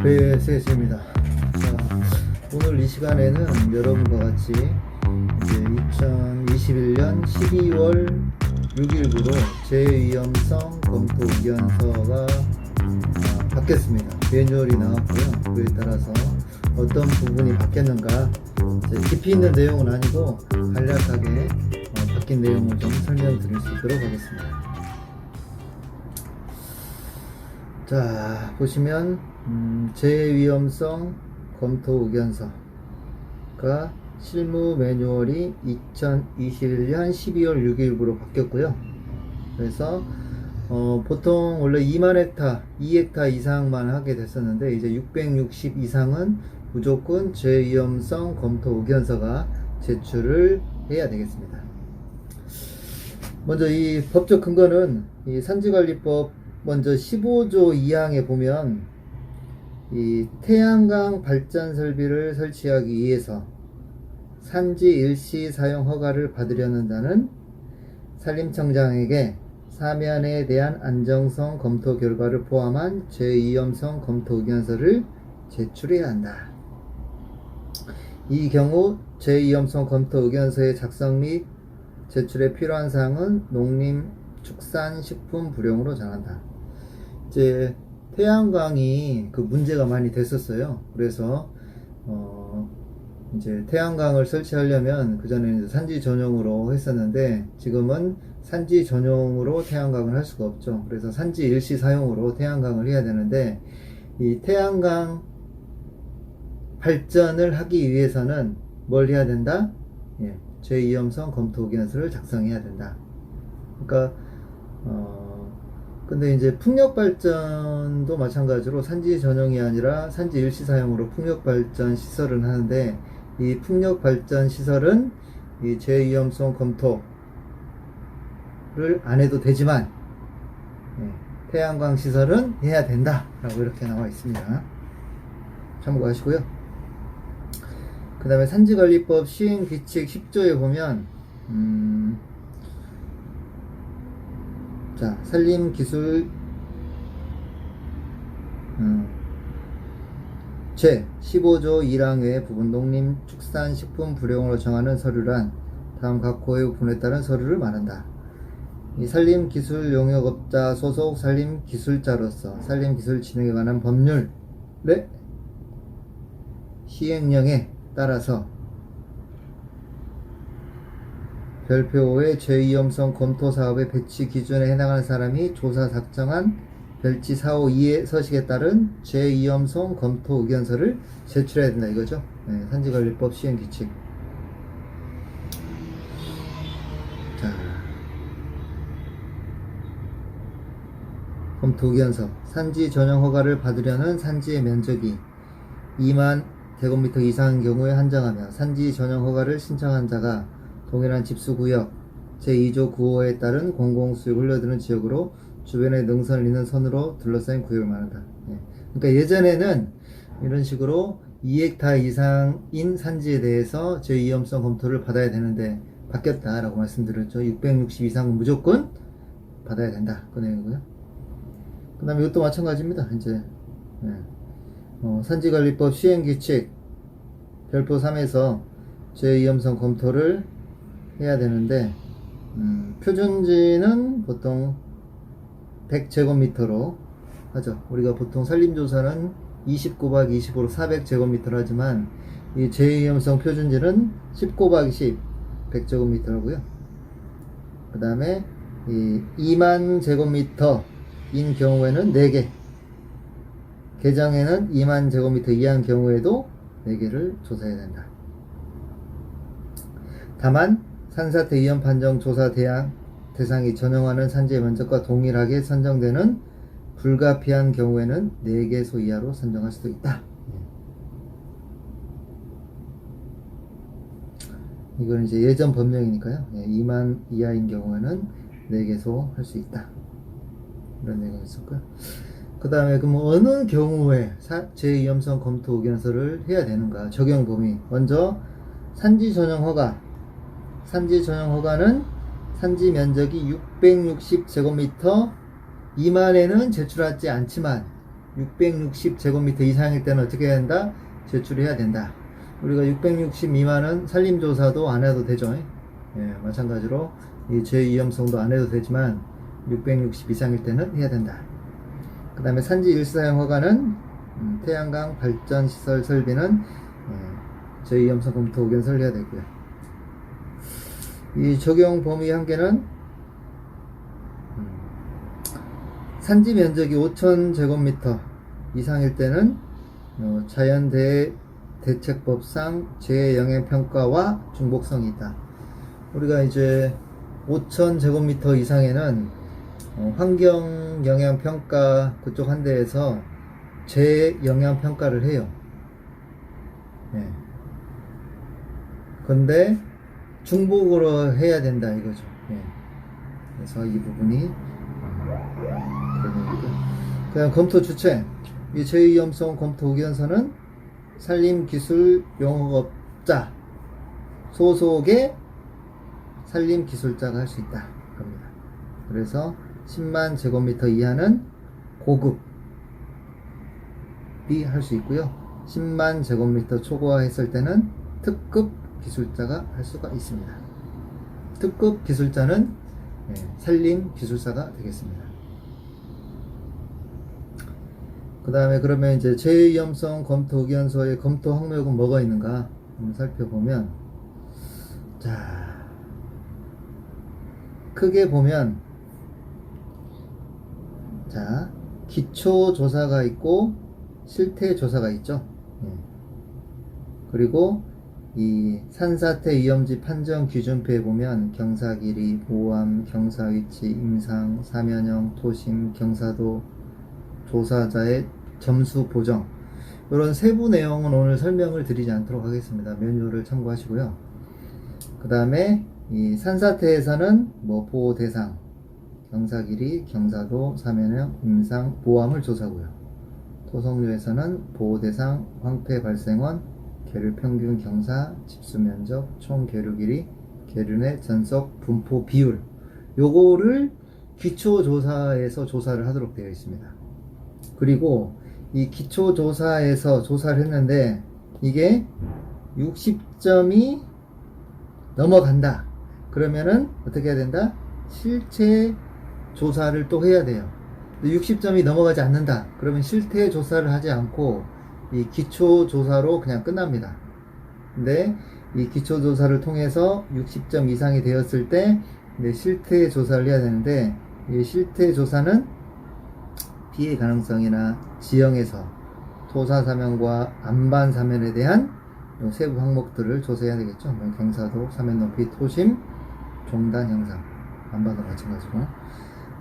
네, 세세입니다. 자, 오늘 이 시간에는 여러분과 같이 이제 2021년 12월 6일부로 재위험성 검토 의견서가 바뀌었습니다. 매뉴얼이 나왔고요. 그에 따라서 어떤 부분이 바뀌었는가, 깊이 있는 내용은 아니고 간략하게 바뀐 내용을 좀 설명드릴 수 있도록 하겠습니다. 자, 보시면 재위험성 검토 의견서가 실무 매뉴얼이 2021년 12월 6일부로 바뀌었고요. 그래서 보통 원래 2만 헥타, 2헥타 이상만 하게 됐었는데 이제 660 이상은 무조건 재위험성 검토 의견서가 제출을 해야 되겠습니다. 먼저 이 법적 근거는 이 산지관리법 먼저 15조 2항에 보면 이 태양광 발전 설비를 설치하기 위해서 산지 일시 사용 허가를 받으려는다는 산림청장에게 사면에 대한 안정성 검토 결과를 포함한 재위험성 검토 의견서를 제출해야 한다. 이 경우 재위험성 검토 의견서의 작성 및 제출에 필요한 사항은 농림축산식품부령으로 정한다. 이제 태양광이 그 문제가 많이 됐었어요. 그래서 이제 태양광을 설치하려면 그전에는 산지 전용으로 했었는데 지금은 산지 전용으로 태양광을 할 수가 없죠. 그래서 산지 일시 사용으로 태양광을 해야 되는데 이 태양광 발전을 하기 위해서는 뭘 해야 된다? 재위험성 검토 의견서를 작성해야 된다. 그러니까 근데 이제 풍력 발전도 마찬가지로 산지 전용이 아니라 산지 일시 사용으로 풍력 발전 시설을 하는데 이 풍력 발전 시설은 이 재위험성 검토를 안 해도 되지만 태양광 시설은 해야 된다 라고 이렇게 나와 있습니다. 참고하시고요. 그 다음에 산지관리법 시행규칙 10조에 보면 자, 산림기술 제 15조 1항 외 부분 농림축산식품부령으로 정하는 서류란 다음 각 고유 부분에 따른 서류를 말한다. 이 산림기술용역업자 소속 산림기술자로서 산림기술 진흥에 관한 법률의 시행령에 따라서 별표 5의 재위험성 검토 사업의 배치 기준에 해당하는 사람이 조사 작성한 별지 4호 2의 서식에 따른 재위험성 검토 의견서를 제출해야 된다 이거죠. 산지관리법 시행규칙. 자, 검토 의견서. 산지 전용 허가를 받으려는 산지의 면적이 2만 제곱미터 이상인 경우에 한정하며 산지 전용 허가를 신청한 자가 동일한 집수구역 제2조 9호에 따른 공공수역 흘러드는 지역으로 주변에 능선을 잇는 선으로 둘러싸인 구역을 말한다. 그러니까 예전에는 이런 식으로 2헥타 이상인 산지에 대해서 재위험성 검토를 받아야 되는데 바뀌었다라고 말씀드렸죠. 660 이상은 무조건 받아야 된다. 그 내용이고요. 그 다음에 이것도 마찬가지입니다. 이제 산지관리법 시행규칙 별표 3에서 재위험성 검토를 해야 되는데 표준지는 보통 100제곱미터로 하죠. 우리가 보통 산림조사는 20 곱하기 20으로 400제곱미터를 하지만 이 재위험성 표준지는 10 곱하기 10 100제곱미터고요. 그 다음에 2만 제곱미터인 경우에는 4개, 개정에는 2만 제곱미터 이하인 경우에도 4개를 조사해야 된다. 다만 산사태 위험 판정 조사 대상이 전용하는 산지의 면적과 동일하게 선정되는 불가피한 경우에는 4개소 이하로 선정할 수도 있다. 이건 이제 예전 법령이니까요. 2만 이하인 경우에는 4개소 할 수 있다. 이런 내용이 있었고요. 그 다음에 그럼 어느 경우에 재위험성 검토 의견서를 해야 되는가? 적용 범위. 먼저 산지 전용 허가. 산지 전용 허가는 산지 면적이 660제곱미터 이만에는 제출하지 않지만 660제곱미터 이상일 때는 어떻게 해야 된다? 제출해야 된다. 우리가 660 미만은 산림조사도 안 해도 되죠. 예, 마찬가지로 이 제2염성도 안 해도 되지만 660 이상일 때는 해야 된다. 그 다음에 산지 일사용 허가는 태양광 발전시설 설비는 제2염성 검토 의견서를 해야 되고요. 이 적용 범위 한계는 산지 면적이 5,000제곱미터 이상일 때는 자연대책법상 재해영향평가와 중복성이 있다. 우리가 이제 5,000제곱미터 이상에는 환경영향평가 그쪽 한 대에서 재해영향평가를 해요. 네. 근데 중복으로 해야 된다 이거죠. 네. 그래서 이 부분이 그냥 검토 주체, 이 제2염성 검토 의견서는 산림기술용업자 소속의 산림기술자가 할 수 있다 겁니다. 그래서 10만 제곱미터 이하는 고급이 할 수 있고요. 10만 제곱미터 초과했을 때는 특급 기술자가 할 수가 있습니다. 특급 기술자는 산림기술사가 되겠습니다. 그 다음에 그러면 이제 제2염성 검토 의견서의 검토 항목은 뭐가 있는가 한번 살펴보면, 자, 크게 보면, 자, 기초조사가 있고 실태조사가 있죠. 그리고 이 산사태 위험지 판정 기준표에 보면 경사길이, 모함, 경사위치, 임상, 사면형, 토심, 경사도, 조사자의 점수 보정, 이런 세부 내용은 오늘 설명을 드리지 않도록 하겠습니다. 매뉴얼을 참고하시고요. 그 다음에 이 산사태에서는 뭐 보호 대상, 경사길이, 경사도, 사면형, 임상, 모함을 조사고요. 토성류에서는 보호 대상, 황폐 발생원, 계류 평균 경사, 집수 면적, 총 계류 길이, 계류내 전속 분포 비율, 요거를 기초조사에서 조사를 하도록 되어 있습니다. 그리고 이 기초조사에서 조사를 했는데 이게 60점이 넘어간다. 그러면은 어떻게 해야 된다? 실체 조사를 또 해야 돼요. 60점이 넘어가지 않는다. 그러면 실태 조사를 하지 않고 이 기초조사로 그냥 끝납니다. 근데 이 기초조사를 통해서 60점 이상이 되었을 때 실태 조사를 해야 되는데, 이 실태 조사는 피해 가능성이나 지형에서 토사 사면과 안반 사면에 대한 세부 항목들을 조사해야 되겠죠. 경사도, 사면 높이, 토심, 종단 형상, 안반도 마찬가지고.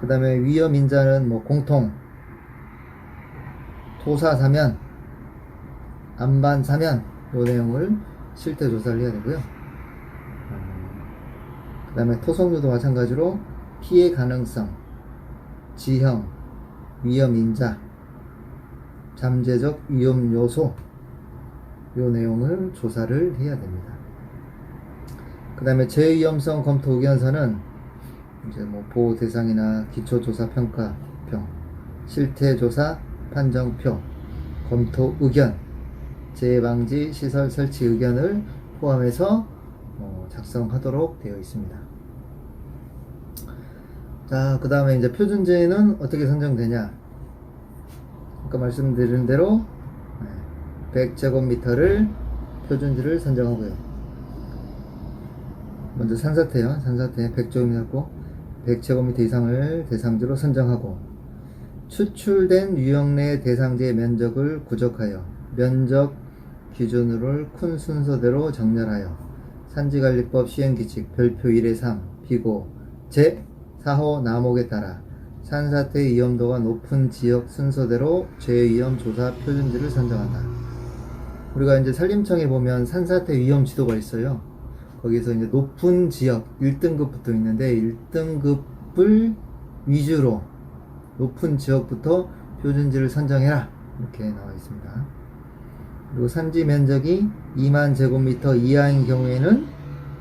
그 다음에 위험 인자는 뭐 공통, 토사 사면, 안반 사면, 요 내용을 실태 조사를 해야 되고요. 그 다음에 토성류도 마찬가지로 피해 가능성, 지형, 위험 인자, 잠재적 위험 요소, 요 내용을 조사를 해야 됩니다. 그 다음에 제2염성 검토 의견서는 이제 뭐 보호 대상이나 기초조사 평가표, 실태조사 판정표, 검토 의견, 재해방지 시설 설치 의견을 포함해서 작성하도록 되어 있습니다. 자, 그 다음에 이제 표준지는 어떻게 선정되냐? 아까 말씀드린 대로 100제곱미터를 표준지를 선정하고요. 먼저 산사태요. 산사태 100제곱미터고 100제곱미터 이상을 대상지로 선정하고, 추출된 유형내 대상지의 면적을 구적하여 면적 기준으로를 큰 순서대로 정렬하여 산지관리법 시행규칙 별표 1의 3 피고 제4호 나목에 따라 산사태 위험도가 높은 지역 순서대로 재위험 조사 표준지를 선정한다. 우리가 이제 산림청에 보면 산사태 위험 지도가 있어요. 거기서 이제 높은 지역 1등급부터 있는데 1등급을 위주로 높은 지역부터 표준지를 선정해라, 이렇게 나와 있습니다. 그리고 산지 면적이 2만 제곱미터 이하인 경우에는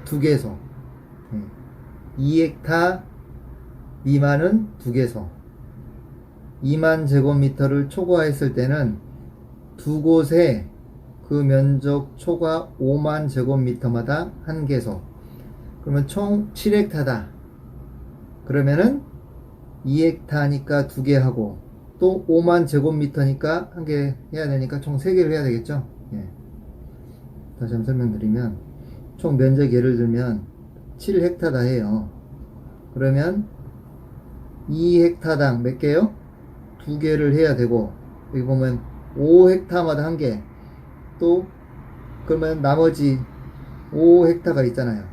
2개소, 2헥타 미만은 2개소, 2만 제곱미터를 초과했을 때는 두 곳에 그 면적 초과 5만 제곱미터마다 한 개소. 그러면 총 7헥타다. 그러면은 2헥타니까 두 개 하고 또 5만 제곱미터니까 한 개 해야 되니까 총 3개를 해야 되겠죠. 예. 다시 한번 설명드리면 총 면적 예를 들면 7헥타다 해요. 그러면 2헥타당 몇 개요? 두 개를 해야 되고, 여기 보면 5헥타마다 한 개. 또 그러면 나머지 5헥타가 있잖아요.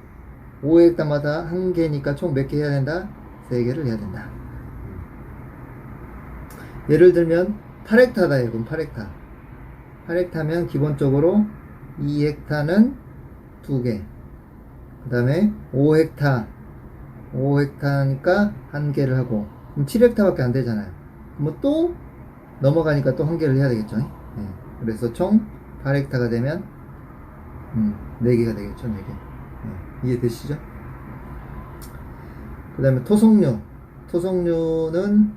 5헥타마다 한 개니까 총 몇 개 해야 된다? 3개를 해야 된다. 예를 들면 8헥타다. 그럼 8헥타. 8헥타면 기본적으로 2헥타는 2개. 그 다음에 5헥타니까 한 개를 하고, 그럼 7헥타밖에 안 되잖아요. 뭐 또 넘어가니까 또 한 개를 해야 되겠죠. 네. 그래서 총 8헥타가 되면 4개가 되겠죠. 4개. 네. 이해되시죠? 그 다음에 토속류. 토속류는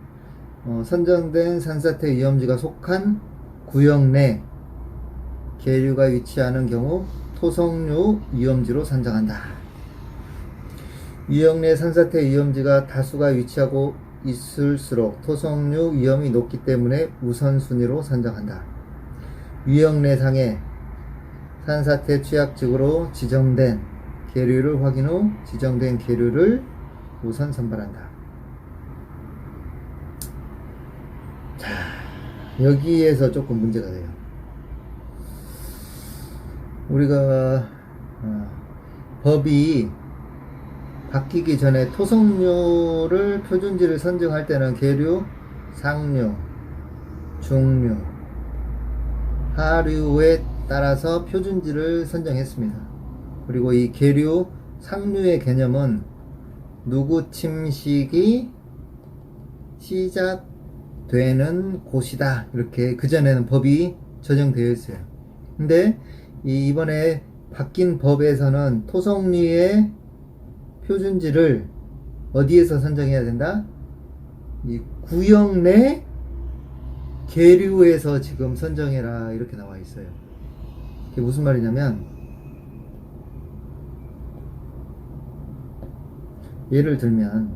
선정된 산사태 위험지가 속한 구역 내 계류가 위치하는 경우 토속류 위험지로 선정한다. 유역 내 산사태 위험지가 다수가 위치하고 있을수록 토속류 위험이 높기 때문에 우선순위로 선정한다. 유역 내상에 산사태 취약지구로 지정된 계류를 확인 후 지정된 계류를 우선 선발한다. 자, 여기에서 조금 문제가 돼요. 우리가 법이 바뀌기 전에 토속류를 표준지를 선정할 때는 계류, 상류, 중류, 하류에 따라서 표준지를 선정했습니다. 그리고 이 계류, 상류의 개념은 누구 침식이 시작되는 곳이다. 이렇게 그전에는 법이 적용되어 있어요. 근데 이번에 바뀐 법에서는 토속류의 표준지를 어디에서 선정해야 된다? 이 구역 내 계류에서 지금 선정해라 이렇게 나와 있어요. 이게 무슨 말이냐면, 예를 들면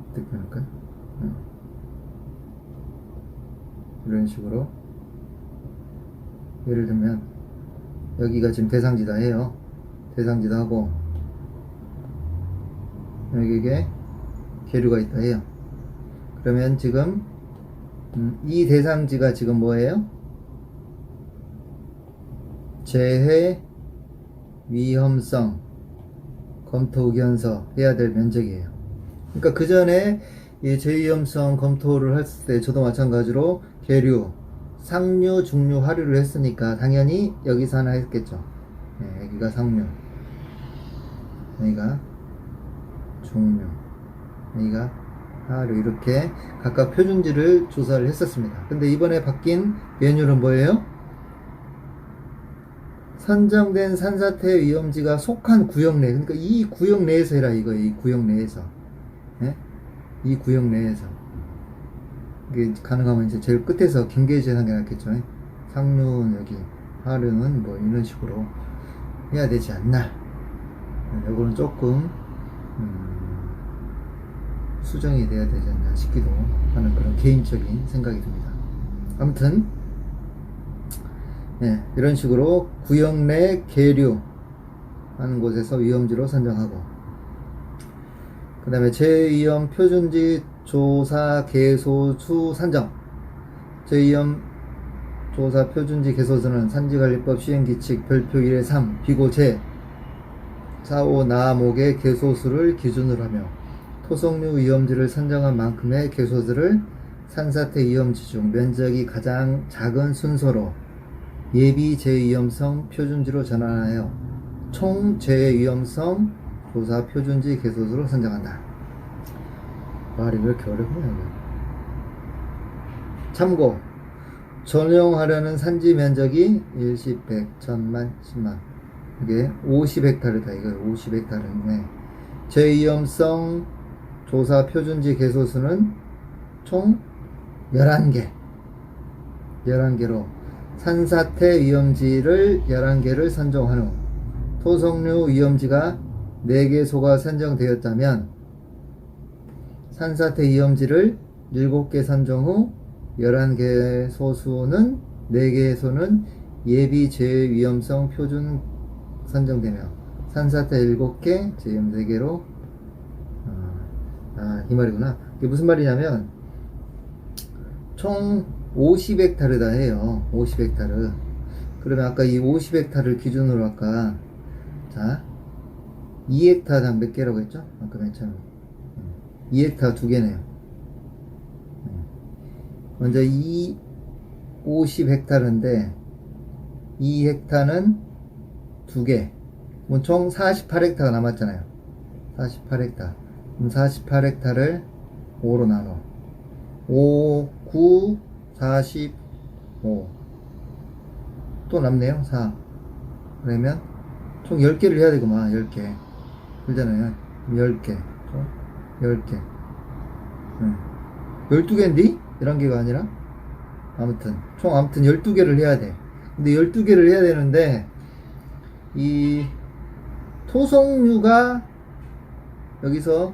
어떻게 할까요? 이런 식으로 예를 들면 여기가 지금 대상지다 해요. 대상지다 하고 여기에 계류가 있다 해요. 그러면 지금 이 대상지가 지금 뭐예요? 재해 위험성 검토 의견서 해야 될 면적이에요. 그러니까 그 전에 이 재위험성 검토를 했을 때 저도 마찬가지로 계류, 상류, 중류, 하류를 했으니까 당연히 여기서 하나 했겠죠. 네, 여기가 상류, 여기가 중류, 여기가 하류, 이렇게 각각 표준지를 조사를 했었습니다. 근데 이번에 바뀐 메뉴는 뭐예요? 선정된 산사태 위험지가 속한 구역 내, 그러니까 이 구역 내에서 해라 이거예요. 이 구역 내에서. 네? 이 구역 내에서. 이게 가능하면 이제 제일 끝에서 경계지에 한게 낫겠죠. 상류는 여기, 하류는 뭐 이런 식으로 해야 되지 않나. 요거는 조금 수정이 돼야 되지 않나 싶기도 하는 그런 개인적인 생각이 듭니다. 아무튼 네, 이런 식으로 구역 내 계류 하는 곳에서 위험지로 선정하고, 그 다음에 재위험 표준지 조사 개소수 산정. 재위험 조사 표준지 개소수는 산지관리법 시행규칙 별표 1의 3 비고 제 4, 5 나목의 개소수를 기준으로 하며 토속류 위험지를 선정한 만큼의 개소수를 산사태 위험지 중 면적이 가장 작은 순서로 예비 재위험성 표준지로 전환하여 총 재위험성 조사 표준지 개소수로 선정한다. 말이 왜 이렇게 어렵냐. 참고, 전용하려는 산지 면적이 1, 10, 100, 1000만, 10만. 이게 50헥타르다. 이거 50헥타르네. 재위험성 조사 표준지 개소수는 총 11개. 11개로 산사태 위험지를 11개를 선정한 후 토성류 위험지가 4개소가 선정되었다면 산사태 위험지를 7개 선정 후 11개 소수는 4개소는 예비 제외 위험성 표준 선정되며 산사태 7개, 제염 4개로 이 말이구나. 이게 무슨 말이냐면 총 50헥타르다 해요. 50헥타르. 그러면 아까 이 50헥타르를 기준으로 아까 자 2헥타당 몇 개라고 했죠? 아까 맨 처음에 2헥타 2개네요. 먼저 이 50헥타르인데 2헥타는 2개. 그럼 총 48헥타가 남았잖아요. 48헥타. 그럼 48헥타를 5로 나눠. 5, 9, 45. 또 남네요. 4. 그러면 총 10개를 해야 되구만. 10개. 그러잖아요. 10개. 10개. 12개인데? 11개가 아니라? 아무튼 12개를 해야 돼. 근데 12개를 해야 되는데, 이 토성류가 여기서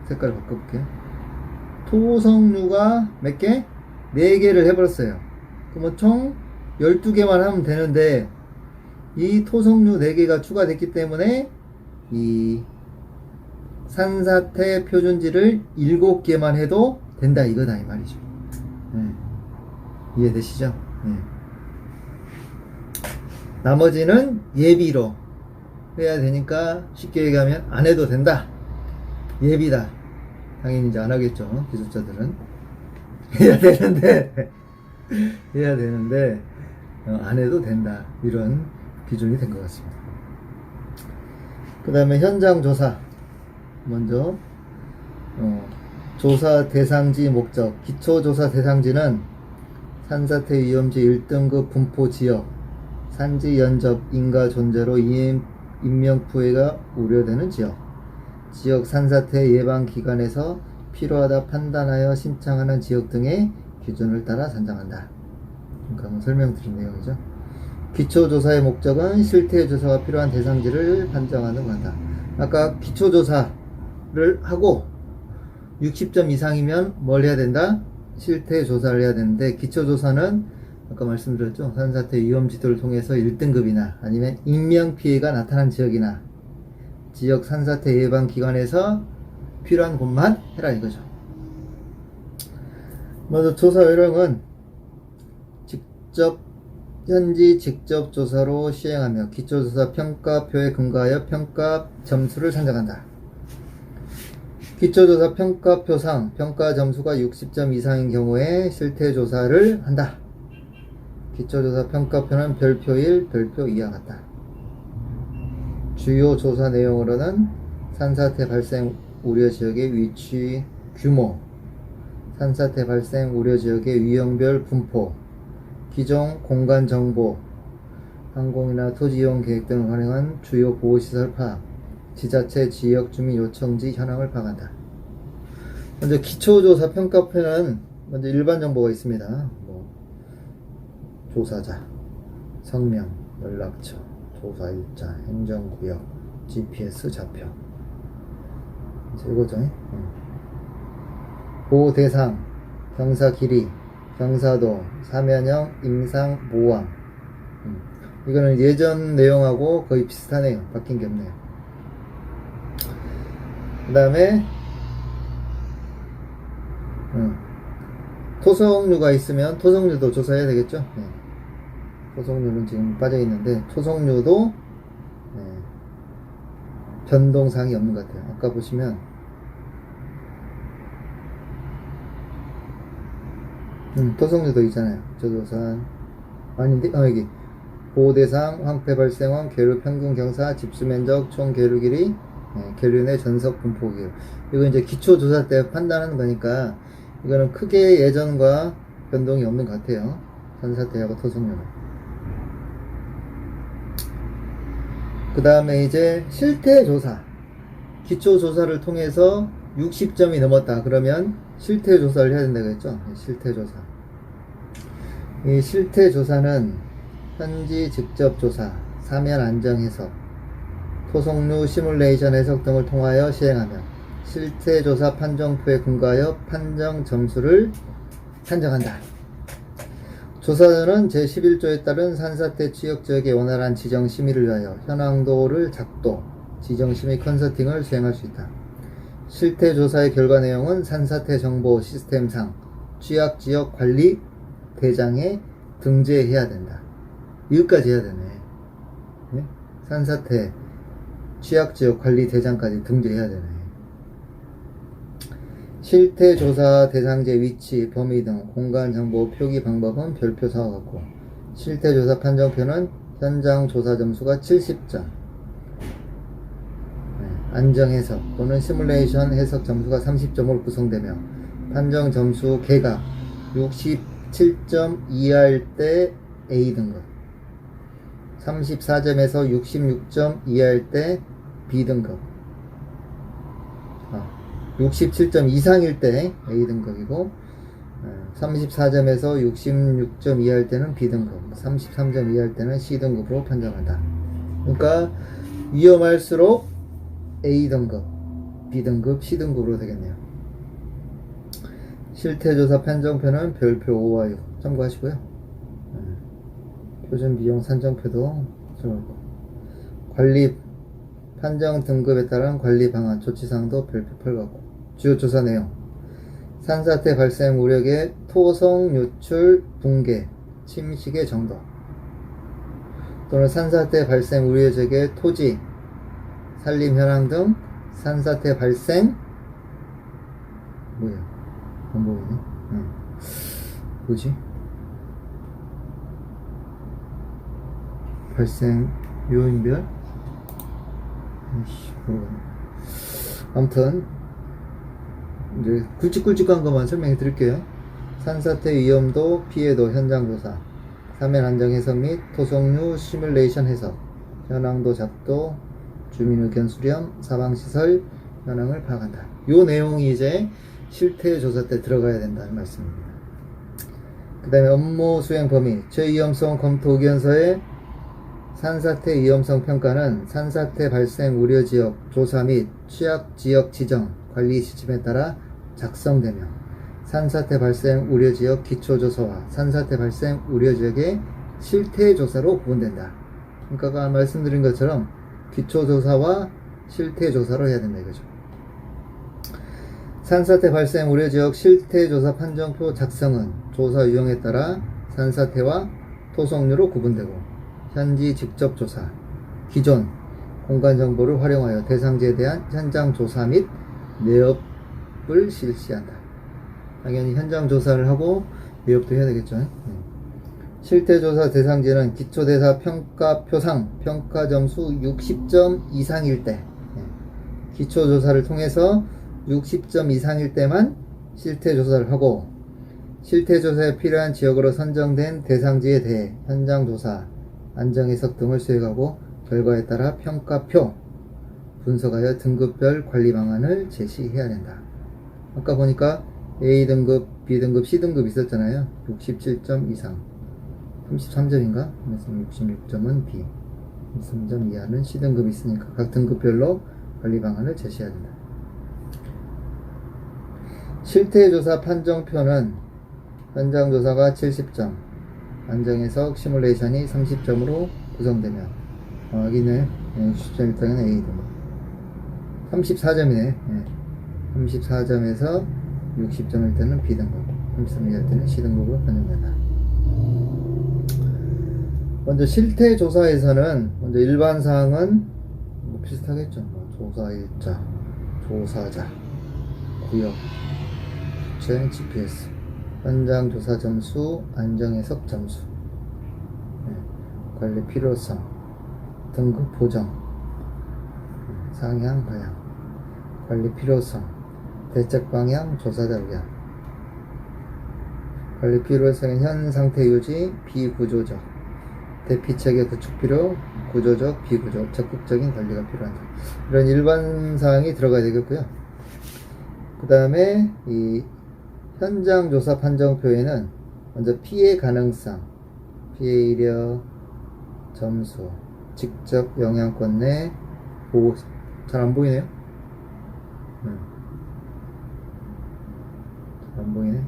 색깔을 바꿔볼게요. 토성류가 몇 개? 4개를 해버렸어요. 그러면 총 12개만 하면 되는데, 이 토성류 4개가 추가됐기 때문에, 이 산사태 표준지를 7개만 해도 된다, 이거다, 이 말이죠. 이해되시죠? 나머지는 예비로 해야 되니까 쉽게 얘기하면 안 해도 된다. 예비다. 당연히 이제 안 하겠죠. 기술자들은. 해야 되는데, 안 해도 된다. 이런 기준이 된 것 같습니다. 그 다음에 현장 조사. 먼저, 조사 대상지 목적. 기초조사 대상지는 산사태 위험지 1등급 분포 지역, 산지 연접 인가 존재로 인명 피해가 우려되는 지역, 지역 산사태 예방 기관에서 필요하다 판단하여 신청하는 지역 등의 기준을 따라 선정한다. 그러니까 설명드린 내용이죠. 기초조사의 목적은 실태조사가 필요한 대상지를 판정하는 것이다. 아까 기초조사를 하고 60점 이상이면 뭘 해야 된다? 실태조사를 해야 되는데, 기초조사는 아까 말씀드렸죠. 산사태 위험지도를 통해서 1등급이나 아니면 인명피해가 나타난 지역이나 지역 산사태 예방기관에서 필요한 곳만 해라 이거죠. 먼저 조사 요령은 현지 직접 조사로 시행하며 기초조사 평가표에 근거하여 평가 점수를 산정한다. 기초조사 평가표상 평가 점수가 60점 이상인 경우에 실태조사를 한다. 기초조사 평가표는 별표 1, 별표 2와 같다. 주요 조사 내용으로는 산사태 발생 우려 지역의 위치, 규모, 산사태 발생 우려 지역의 유형별 분포, 기종 공간 정보, 항공이나 토지 이용 계획 등을 활용한 주요 보호시설 파악, 지자체 지역 주민 요청지 현황을 파악한다. 먼저 기초조사 평가표는 먼저 일반 정보가 있습니다. 조사자, 성명, 연락처, 조사 일자, 행정구역, GPS 좌표. 이거죠. 보호 대상, 경사 길이, 경사도, 사면형, 임상, 모함. 이거는 예전 내용하고 거의 비슷하네요. 바뀐 게 없네요. 그 다음에 토성류가 있으면 토성류도 조사해야 되겠죠. 네. 토성류는 지금 빠져 있는데 토성류도 변동사항이 없는 것 같아요. 아까 보시면 토성류도 있잖아요. 저조산 아닌데 여기 보호대상, 황폐 발생원, 계류 평균 경사, 집수 면적, 총 계류 길이, 계류 내 전석 분포 기록. 이거 이제 기초조사 때 판단하는 거니까 이거는 크게 예전과 변동이 없는 것 같아요. 산사태하고 토성류는. 그 다음에 이제 실태조사. 기초조사를 통해서 60점이 넘었다. 그러면 실태조사를 해야 된다고 했죠. 실태조사. 이 실태조사는 현지 직접조사, 사면 안정 해석, 토속류 시뮬레이션 해석 등을 통하여 시행하며 실태조사 판정표에 근거하여 판정 점수를 산정한다. 조사자는 제11조에 따른 산사태 취역지역의 원활한 지정 심의를 위하여 현황도를 작도, 지정 심의 컨설팅을 수행할 수 있다. 실태조사의 결과 내용은 산사태 정보 시스템상 취약지역 관리 대장에 등재해야 된다. 이것까지 해야 되네. 네? 산사태 취약지역 관리 대장까지 등재해야 되네. 실태조사 대상지의 위치, 범위 등 공간정보 표기 방법은 별표사와 같고 실태조사 판정표는 현장 조사 점수가 70점, 안정해석 또는 시뮬레이션 해석 점수가 30점으로 구성되며 판정 점수 개가 67점 이하일 때 A등급, 34점에서 66점 이하일 때 B등급, 67점 이상일 때 A등급이고 34점에서 66점 이하일 때는 B등급, 33점 이하일 때는 C등급으로 판정한다. 그러니까 위험할수록 A등급, B등급, C등급으로 되겠네요. 실태조사 판정표는 별표 5와 6 참고하시고요. 표준 비용 산정표도 들어가고 관리 판정 등급에 따른 관리 방안 조치사항도 별표 8 같고 주요 조사 내용 산사태 발생 우려의 토성 유출 붕괴 침식의 정도 또는 산사태 발생 우려 지역의 토지 산림 현황 등 산사태 발생 뭐야 안 보이네. 뭐지? 발생 요인별? 아무튼 이제 굵직굵직한 것만 설명해 드릴게요. 산사태 위험도, 피해도 현장조사, 사면 안정 해석 및 토속류 시뮬레이션 해석, 현황도 작도, 주민의견 수렴, 사방시설 현황을 파악한다. 요 내용이 이제 실태조사 때 들어가야 된다는 말씀입니다. 그 다음에 업무 수행 범위, 최위험성 검토 의견서의 산사태 위험성 평가는 산사태 발생 우려 지역 조사 및 취약 지역 지정 관리 시점에 따라 작성되며 산사태 발생 우려 지역 기초조사와 산사태 발생 우려 지역의 실태조사로 구분된다. 그러니까 아까 말씀드린 것처럼 기초조사와 실태조사로 해야 된다 이거죠. 산사태 발생 우려 지역 실태조사 판정표 작성은 조사 유형에 따라 산사태와 토속류로 구분되고 현지 직접 조사, 기존 공간 정보를 활용하여 대상지에 대한 현장 조사 및 내업을 실시한다. 당연히 현장 조사를 하고 내업도 해야 되겠죠. 실태조사 대상지는 기초대사 평가표상 평가 점수 60점 이상일 때, 기초조사를 통해서 60점 이상일 때만 실태조사를 하고 실태조사에 필요한 지역으로 선정된 대상지에 대해 현장조사, 안정해석 등을 수행하고 결과에 따라 평가표 분석하여 등급별 관리 방안을 제시해야 된다. 아까 보니까 A등급, B등급, C등급 있었잖아요. 67점 이상 33점인가? 그래서 66점은 B, 23점 이하는 C등급이 있으니까 각 등급별로 관리 방안을 제시해야 된다. 실태조사 판정표는 현장조사가 70점, 안정해석 시뮬레이션이 30점으로 구성되며 여기네 60점 일단은 A등급 34점이네 34점에서 60점일 때는 B등급 33점일 때는 C등급으로 변경된다. 먼저 실태조사에서는 먼저 일반사항은 뭐 비슷하겠죠. 조사일자, 조사자, 구역, 주체, GPS, 현장조사 점수, 안정해석 점수, 관리 필요성, 등급 보정, 상향, 하향, 관리 필요성, 대책 방향, 조사자 의견, 관리 필요성은 현 상태 유지, 비구조적, 대피체계 구축 필요, 구조적, 비구조, 적극적인 관리가 필요한다. 이런 일반 사항이 들어가야 되겠고요. 그 다음에 이 현장 조사 판정표에는 먼저 피해 가능성, 피해 이력, 점수, 직접 영향권 내 보호, 잘 안 보이네요? 안 보이네?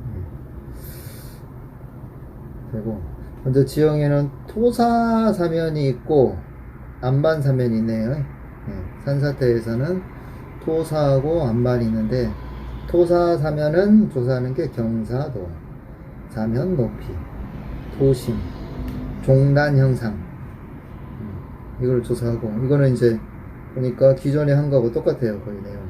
되고, 먼저 지형에는 토사 사면이 있고, 안반 사면이 있네요. 산사태에서는 토사하고 안반이 있는데, 토사 사면은 조사하는 게 경사도, 사면 높이, 도심, 종단 형상, 이걸 조사하고, 이거는 이제 보니까 기존에 한 거하고 똑같아요, 거의 내용.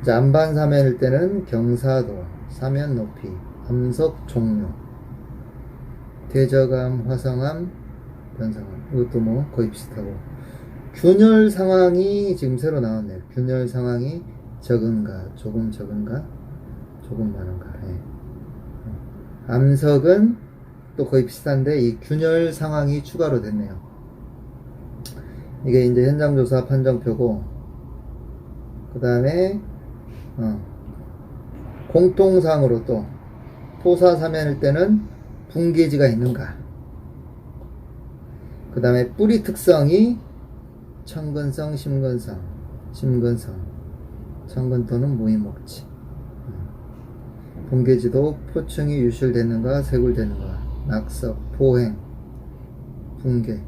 이제 안반 사면일 때는 경사도, 사면 높이, 암석 종류, 대저감, 화성암, 변성암, 이것도 뭐 거의 비슷하고, 균열 상황이 지금 새로 나왔네요. 균열 상황이 적은가, 조금 적은가, 조금 많은가. 암석은 또 거의 비슷한데 이 균열 상황이 추가로 됐네요. 이게 이제 현장조사 판정표고, 그 다음에 공통상으로 또 토사 사면일 때는 붕괴지가 있는가, 그 다음에 뿌리 특성이 청근성, 심근성, 청근 또는 무인목지, 붕괴지도 포층이 유실되는가, 쇄골되는가, 낙석, 포행, 붕괴.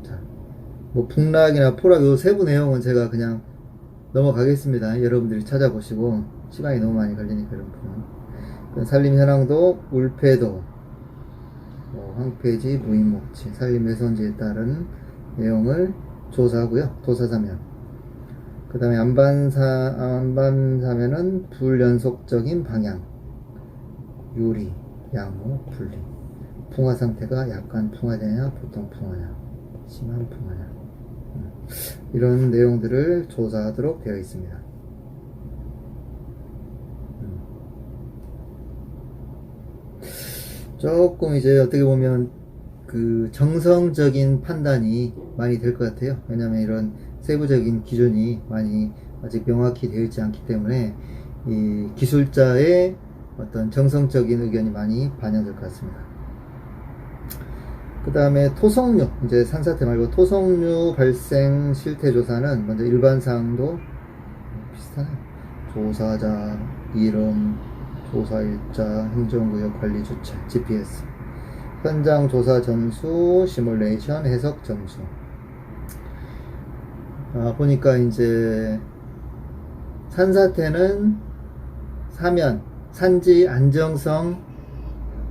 자, 뭐 북락이나 포락 요 세부 내용은 제가 그냥 넘어가겠습니다. 여러분들이 찾아보시고, 시간이 너무 많이 걸리니까 여러분. 산림 현황도, 울패도, 뭐 황폐지, 무인목지, 산림 훼손지에 따른 내용을 조사하고요. 토사사면. 그 다음에 안반사면은 불연속적인 방향, 유리, 양호, 분리, 풍화 상태가 약간 풍화되냐, 보통 풍화냐, 심한 풍화냐, 이런 내용들을 조사하도록 되어 있습니다. 조금 이제 어떻게 보면 그 정성적인 판단이 많이 될 것 같아요. 왜냐하면 이런 세부적인 기준이 많이 아직 명확히 되어 있지 않기 때문에 이 기술자의 어떤 정성적인 의견이 많이 반영될 것 같습니다. 그 다음에 토성류, 이제 산사태 말고 토성류 발생 실태 조사는 먼저 일반사항도 비슷하네요. 조사자, 이름, 조사일자, 행정구역 관리 주체, GPS, 현장 조사 점수, 시뮬레이션, 해석 점수. 보니까 이제 산사태는 사면, 산지 안정성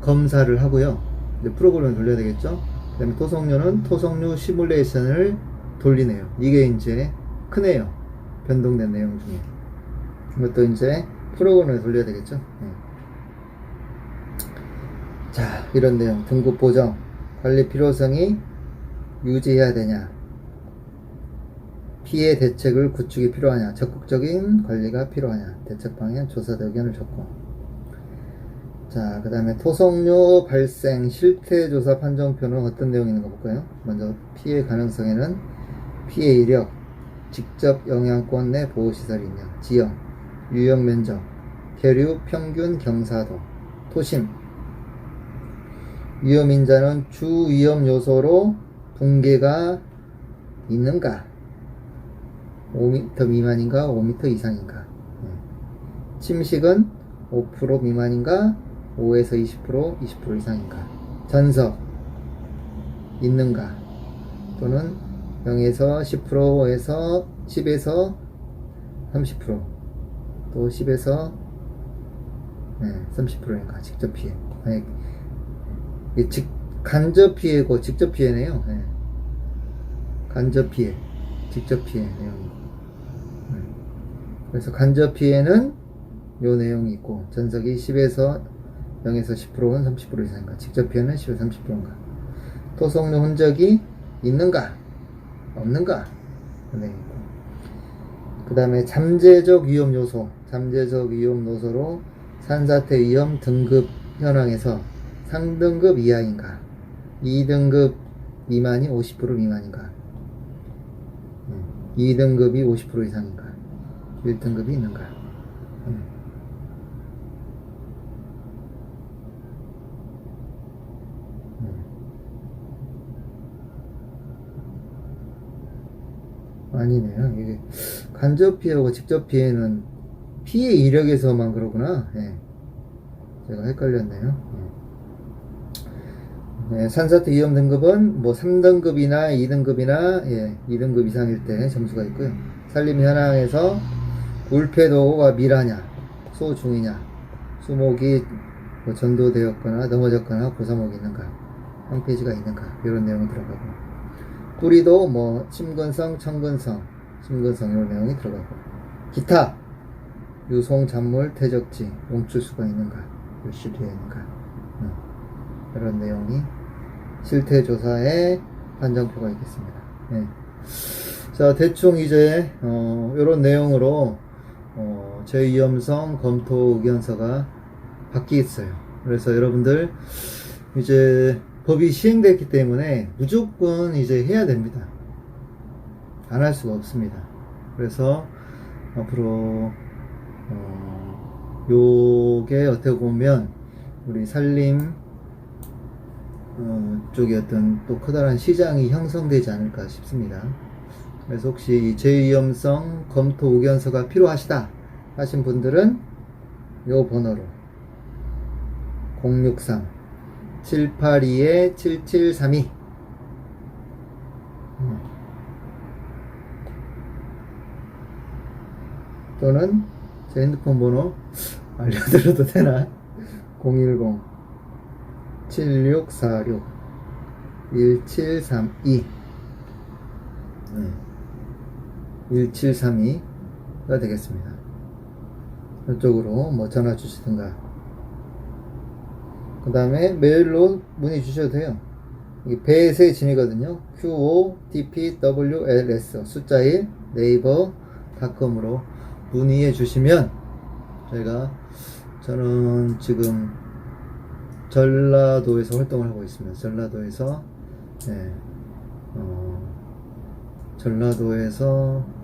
검사를 하고요. 이제 프로그램을 돌려야 되겠죠. 그 다음에 토성류는 토성류 시뮬레이션을 돌리네요. 이게 이제 크네요. 변동된 내용 중에. 이것도 이제 프로그램을 돌려야 되겠죠. 자, 이런 내용. 등급 보정, 관리 필요성이 유지해야 되냐, 피해 대책을 구축이 필요하냐, 적극적인 관리가 필요하냐, 대책 방향, 조사대 의견을 줬고. 자, 그 다음에 토성류 발생 실태 조사 판정표는 어떤 내용이 있는가 볼까요? 먼저 피해 가능성에는 피해 이력, 직접 영향권 내 보호시설이 있냐, 지형, 유형 면적, 계류 평균 경사도, 토심, 위험인자는 주 위험 요소로 붕괴가 있는가, 5m 미만인가 5m 이상인가, 침식은 5% 미만인가 5에서 20% 이상인가, 전석 있는가 또는 0에서 10%에서 10에서 30%, 또 10에서 30%인가. 직접 피해, 간접 피해고 직접 피해네요. 간접 피해, 직접 피해 내용이고. 그래서 간접 피해는 요 내용이 있고, 전석이 10에서 0에서 10%는 30% 이상인가, 직접 피해는 10에서 30%인가, 토성류 흔적이 있는가 없는가 내용이고. 그 다음에 잠재적 위험 요소, 잠재적 위험 요소로 산사태 위험 등급 현황에서 상등급 이하인가, 2등급 미만이 50% 미만인가, 2등급이 50% 이상인가, 1등급이 있는가. 아니네요. 이게 간접 피해하고 직접 피해는 피해 이력에서만 그러구나. 예. 제가 헷갈렸네요. 예. 산사태 위험 등급은 뭐 3등급이나 2등급이나 2등급 이상일 때 점수가 있고요. 산림 현황에서 울패도가 밀하냐, 소중이냐, 수목이 뭐 전도되었거나 넘어졌거나 고사목이 있는가, 황폐지가 있는가, 이런 내용이 들어가고, 뿌리도 뭐 침근성, 청근성, 심근성 이런 내용이 들어가고, 기타 유송, 잔물, 퇴적지, 용출수가 있는가, 유실되어 있는가, 이런 내용이 실태조사의 판정표가 있겠습니다. 네. 자, 대충 이제 이런 내용으로 제2염성 검토 의견서가 바뀌었어요. 그래서 여러분들 이제 법이 시행됐기 때문에 무조건 이제 해야 됩니다. 안 할 수가 없습니다. 그래서 앞으로 요게 어떻게 보면 우리 산림 쪽에 어떤 또 커다란 시장이 형성되지 않을까 싶습니다. 그래서 혹시 이 제2염성 검토 의견서가 필요하시다 하신 분들은 요 번호로 063-782-7732 또는 제 핸드폰 번호 알려드려도 되나? 010-7646-1732 1732가 되겠습니다. 이쪽으로 뭐 전화 주시든가, 그 다음에 메일로 문의 주셔도 돼요. 이게 배세 진이거든요. QOTPWLS 숫자 1 네이버닷컴으로 문의해 주시면 저는 지금 전라도에서 활동을 하고 있습니다. 전라도에서 전라도에서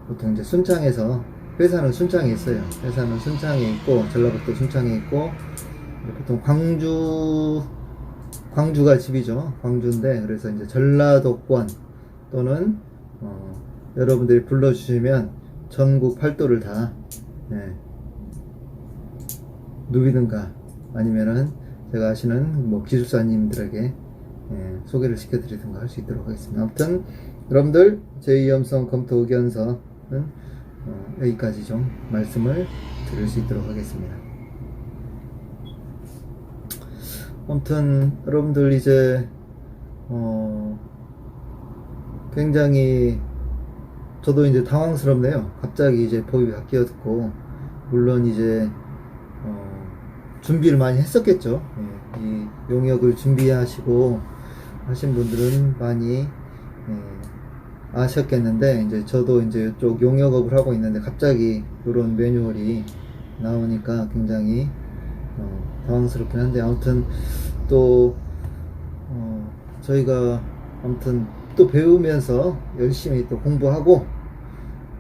보통 이제 순창에서, 회사는 순창에 있어요. 회사는 순창에 있고 전라북도 순창에 있고, 보통 광주가 집이죠. 광주인데, 그래서 이제 전라도권 또는 여러분들이 불러주시면 전국 팔도를 다 누비든가 아니면은 제가 아시는 뭐 기술사님들에게 소개를 시켜드리든가 할 수 있도록 하겠습니다. 아무튼 여러분들 제2염성 검토 의견서는 여기까지 좀 말씀을 드릴 수 있도록 하겠습니다. 아무튼 여러분들 이제 굉장히 저도 이제 당황스럽네요. 갑자기 이제 법이 바뀌었고, 물론 이제 준비를 많이 했었겠죠. 이 용역을 준비하시고 하신 분들은 많이 아셨겠는데, 이제 저도 이제 이쪽 용역업을 하고 있는데 갑자기 이런 매뉴얼이 나오니까 굉장히 당황스럽긴 한데, 아무튼 또 저희가 아무튼 또 배우면서 열심히 또 공부하고,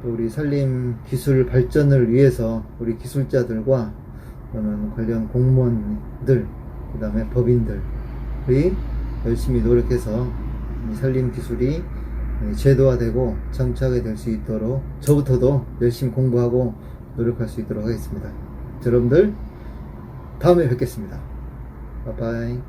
또 우리 산림 기술 발전을 위해서 우리 기술자들과 그러면 관련 공무원들, 그 다음에 법인들이 열심히 노력해서 이 산림 기술이 제도화되고 정착이 될 수 있도록 저부터도 열심히 공부하고 노력할 수 있도록 하겠습니다. 여러분들 다음에 뵙겠습니다. 바이바이.